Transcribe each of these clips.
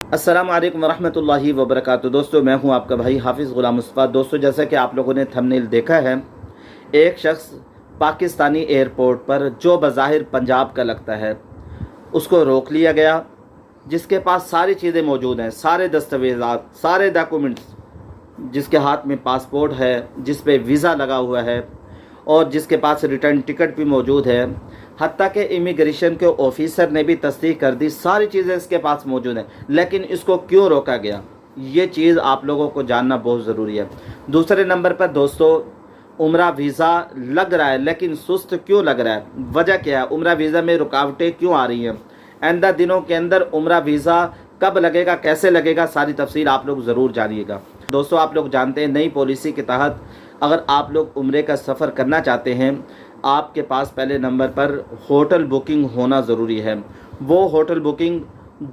अस्सलाम वालेकुम वरहमतुल्लाहि वबरकातुहू। दोस्तों, मैं हूं आपका भाई हाफिज़ ग़ुलाम मुस्तफ़ा। दोस्तों, जैसा कि आप लोगों ने थंबनेल देखा है, एक शख्स पाकिस्तानी एयरपोर्ट पर जो बज़ाहिर पंजाब का लगता है उसको रोक लिया गया, जिसके पास सारी चीज़ें मौजूद हैं, सारे दस्तावेज़ात, सारे डॉक्यूमेंट्स, जिसके हाथ में पासपोर्ट है, जिस पे वीज़ा लगा हुआ है और जिसके पास रिटर्न टिकट भी मौजूद है। हत्ता के इमिग्रेशन के ऑफिसर ने भी तस्दीक कर दी, सारी चीज़ें इसके पास मौजूद हैं, लेकिन इसको क्यों रोका गया, ये चीज़ आप लोगों को जानना बहुत ज़रूरी है। दूसरे नंबर पर दोस्तों, उम्रा वीज़ा लग रहा है, लेकिन सुस्त क्यों लग रहा है, वजह क्या है, उम्रा वीज़ा में रुकावटें क्यों आ रही हैं, आइंदा दिनों के अंदर उम्रा वीज़ा कब लगेगा, कैसे लगेगा, सारी तफसील आप लोग ज़रूर जानिएगा। दोस्तों, आप लोग जानते हैं, नई पॉलिसी के तहत अगर आप लोग उम्रे का सफ़र करना चाहते हैं, आपके पास पहले नंबर पर होटल बुकिंग होना ज़रूरी है। वो होटल बुकिंग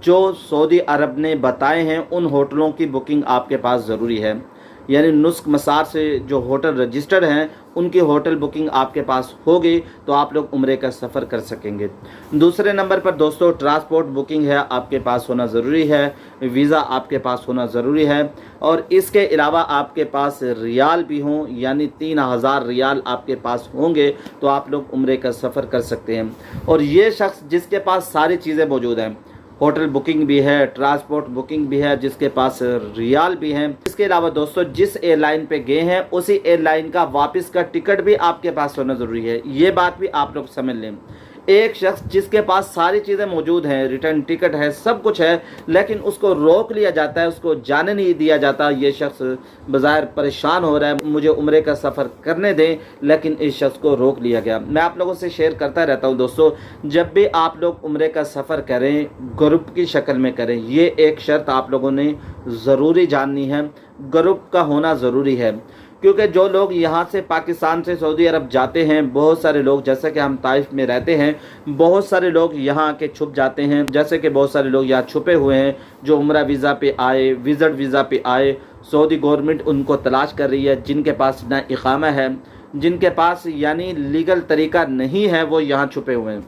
जो सऊदी अरब ने बताए हैं, उन होटलों की बुकिंग आपके पास ज़रूरी है। यानी नुस्ख मसार से जो होटल रजिस्टर्ड हैं, उनकी होटल बुकिंग आपके पास होगी तो आप लोग उम्रे का सफ़र कर सकेंगे। दूसरे नंबर पर दोस्तों, ट्रांसपोर्ट बुकिंग है, आपके पास होना ज़रूरी है, वीज़ा आपके पास होना ज़रूरी है, और इसके अलावा आपके पास रियाल भी हों, यानी 3000 रियाल आपके पास होंगे तो आप लोग उम्रे का सफ़र कर सकते हैं। और ये शख्स जिसके पास सारी चीज़ें मौजूद हैं, होटल बुकिंग भी है, ट्रांसपोर्ट बुकिंग भी है, जिसके पास रियाल भी हैं, इसके अलावा दोस्तों जिस एयरलाइन पे गए हैं उसी एयरलाइन का वापस का टिकट भी आपके पास होना ज़रूरी है। ये बात भी आप लोग समझ लें। एक शख्स जिसके पास सारी चीज़ें मौजूद हैं, रिटर्न टिकट है, सब कुछ है, लेकिन उसको रोक लिया जाता है, उसको जाने नहीं दिया जाता। ये शख्स बज़ाहिर परेशान हो रहा है, मुझे उम्रे का सफ़र करने दें, लेकिन इस शख्स को रोक लिया गया। मैं आप लोगों से शेयर करता रहता हूं दोस्तों, जब भी आप लोग उम्रे का सफ़र करें, ग्रुप की शक्ल में करें। ये एक शर्त आप लोगों ने ज़रूरी जाननी है, ग्रुप का होना ज़रूरी है, क्योंकि जो लोग यहाँ से पाकिस्तान से सऊदी अरब जाते हैं, बहुत सारे लोग, जैसे कि हम ताइफ में रहते हैं, बहुत सारे लोग यहाँ आके छुप जाते हैं। जैसे कि बहुत सारे लोग यहाँ छुपे हुए हैं जो उम्रा वीज़ा पे आए, विज़िट वीज़ा पे आए, सऊदी गवर्नमेंट उनको तलाश कर रही है। जिनके पास ना इकामा है, जिनके पास यानी लीगल तरीका नहीं है, वो यहाँ छुपे हुए हैं।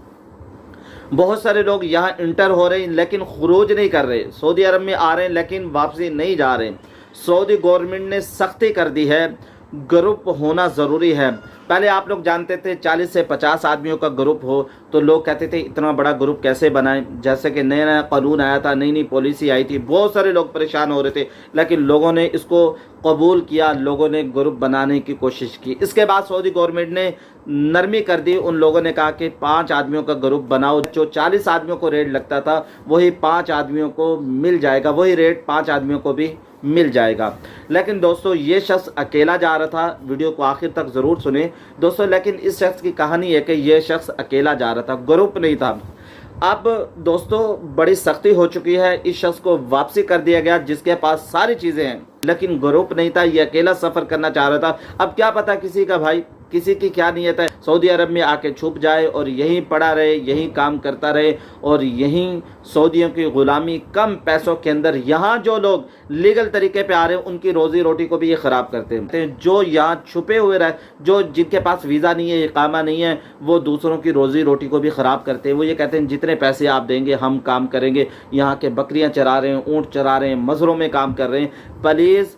बहुत सारे लोग यहाँ इंटर हो रहे हैं लेकिन खुरूज नहीं कर रहे, सऊदी अरब में आ रहे हैं लेकिन वापसी नहीं जा रहे। सऊदी गवर्नमेंट ने सख्ती कर दी है, ग्रुप होना ज़रूरी है। पहले आप लोग जानते थे 40 से 50 आदमियों का ग्रुप हो तो लोग कहते थे इतना बड़ा ग्रुप कैसे बनाएं। जैसे कि नया नया कानून आया था, नई नई पॉलिसी आई थी, बहुत सारे लोग परेशान हो रहे थे, लेकिन लोगों ने इसको कबूल किया, लोगों ने ग्रुप बनाने की कोशिश की। इसके बाद सऊदी गवर्नमेंट ने नरमी कर दी, उन लोगों ने कहा कि 5 आदमियों का ग्रुप बनाओ। जो 40 आदमियों को रेट लगता था वही 5 आदमियों को मिल जाएगा, वही रेट 5 आदमियों को भी मिल जाएगा। लेकिन दोस्तों ये शख्स अकेला जा रहा था, वीडियो को आखिर तक ज़रूर सुने दोस्तों। लेकिन इस शख्स की कहानी है कि ये शख्स अकेला जा रहा था, ग्रुप नहीं था। अब दोस्तों बड़ी सख्ती हो चुकी है, इस शख्स को वापसी कर दिया गया जिसके पास सारी चीज़ें हैं, लेकिन ग्रुप नहीं था, ये अकेला सफ़र करना चाह रहा था। अब क्या पता किसी का भाई, किसी की क्या नीयत है, सऊदी अरब में आके छुप जाए और यहीं पड़ा रहे, यहीं काम करता रहे और यहीं सऊदियों की ग़ुलामी कम पैसों के अंदर। यहाँ जो लोग लीगल तरीके पे आ रहे हैं उनकी रोज़ी रोटी को भी ये ख़राब करते हैं। जो यहाँ छुपे हुए रहे, जो जिनके पास वीज़ा नहीं है, इकामा नहीं है, वो दूसरों की रोज़ी रोटी को भी ख़राब करते हैं। वो ये कहते हैं जितने पैसे आप देंगे हम काम करेंगे। यहाँ के बकरियाँ चरा रहे हैं, ऊँट चरा रहे हैं, मज़रों में काम कर रहे हैं। प्लीज़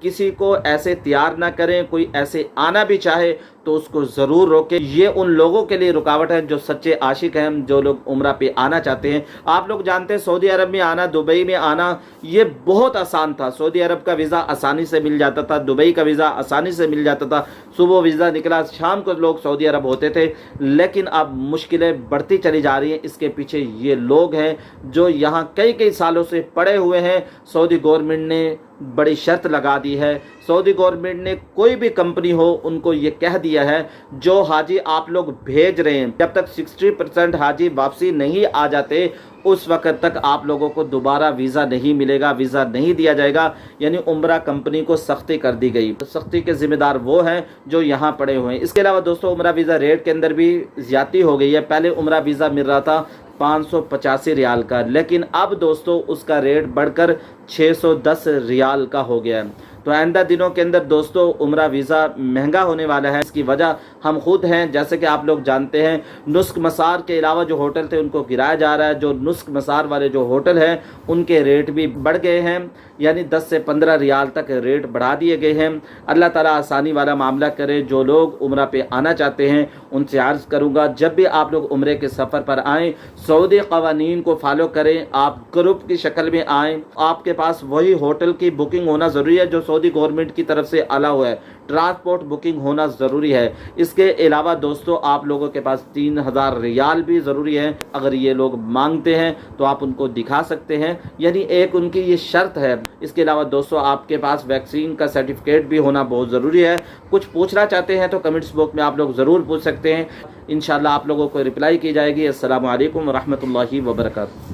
किसी को ऐसे तैयार ना करें। कोई ऐसे आना भी चाहे तो उसको ज़रूर रोकें। ये उन लोगों के लिए रुकावट है जो सच्चे आशिक हैं, जो लोग उम्रा पे आना चाहते हैं। आप लोग जानते हैं सऊदी अरब में आना, दुबई में आना, ये बहुत आसान था। सऊदी अरब का वीज़ा आसानी से मिल जाता था, दुबई का वीज़ा आसानी से मिल जाता था। सुबह वीज़ा निकला, शाम को लोग सऊदी अरब होते थे। लेकिन अब मुश्किलें बढ़ती चली जा रही हैं। इसके पीछे ये लोग हैं जो यहाँ कई कई सालों से पड़े हुए हैं। सऊदी गवर्नमेंट ने बड़ी शर्त लगा दी है। सऊदी गवर्नमेंट ने कोई भी कंपनी हो उनको ये कह दिया है, जो हाजी आप लोग भेज रहे हैं, जब तक 60% हाजी वापसी नहीं आ जाते उस वक्त तक आप लोगों को दोबारा वीज़ा नहीं मिलेगा, वीज़ा नहीं दिया जाएगा। यानी उम्रा कंपनी को सख्ती कर दी गई। सख्ती के ज़िम्मेदार वो हैं जो यहाँ पड़े हुए हैं। इसके अलावा दोस्तों उम्रा वीज़ा रेट के अंदर भी ज़्यादती हो गई है। पहले उम्रा वीज़ा मिल रहा था 585 रियाल का, लेकिन अब दोस्तों उसका रेट बढ़कर 610 रियाल का हो गया है। तो आइंदा दिनों के अंदर दोस्तों उम्रा वीज़ा महंगा होने वाला है। इसकी वजह हम खुद हैं। जैसे कि आप लोग जानते हैं, नुस्ख मसार के अलावा जो होटल थे उनको गिराया जा रहा है। जो नुस्ख मसार वाले जो होटल हैं उनके रेट भी बढ़ गए हैं, यानी 10 से 15 रियाल तक रेट बढ़ा दिए गए हैं। अल्लाह ताला आसानी वाला मामला करे। जो लोग उम्रा पे आना चाहते हैं उनसे अर्ज़ करूँगा, जब भी आप लोग उम्रे के सफ़र पर आएँ सऊदी क़वानीन को फॉलो करें। आप ग्रुप की शक्ल में आएँ। आपके पास वही होटल की बुकिंग होना ज़रूरी है जो सऊदी गवर्नमेंट की तरफ से अलाउ है। ट्रांसपोर्ट बुकिंग होना ज़रूरी है। इसके अलावा दोस्तों आप लोगों के पास 3000 रियाल भी ज़रूरी है। अगर ये लोग मांगते हैं तो आप उनको दिखा सकते हैं, यानी एक उनकी ये शर्त है। इसके अलावा दोस्तों आपके पास वैक्सीन का सर्टिफिकेट भी होना बहुत ज़रूरी है। कुछ पूछना चाहते हैं तो कमेंट्स बॉक्स में आप लोग ज़रूर पूछ सकते हैं। इंशाल्लाह आप लोगों को रिप्लाई की जाएगी। अस्सलामु अलैकुम व रहमतुल्लाहि व बरकातुहू।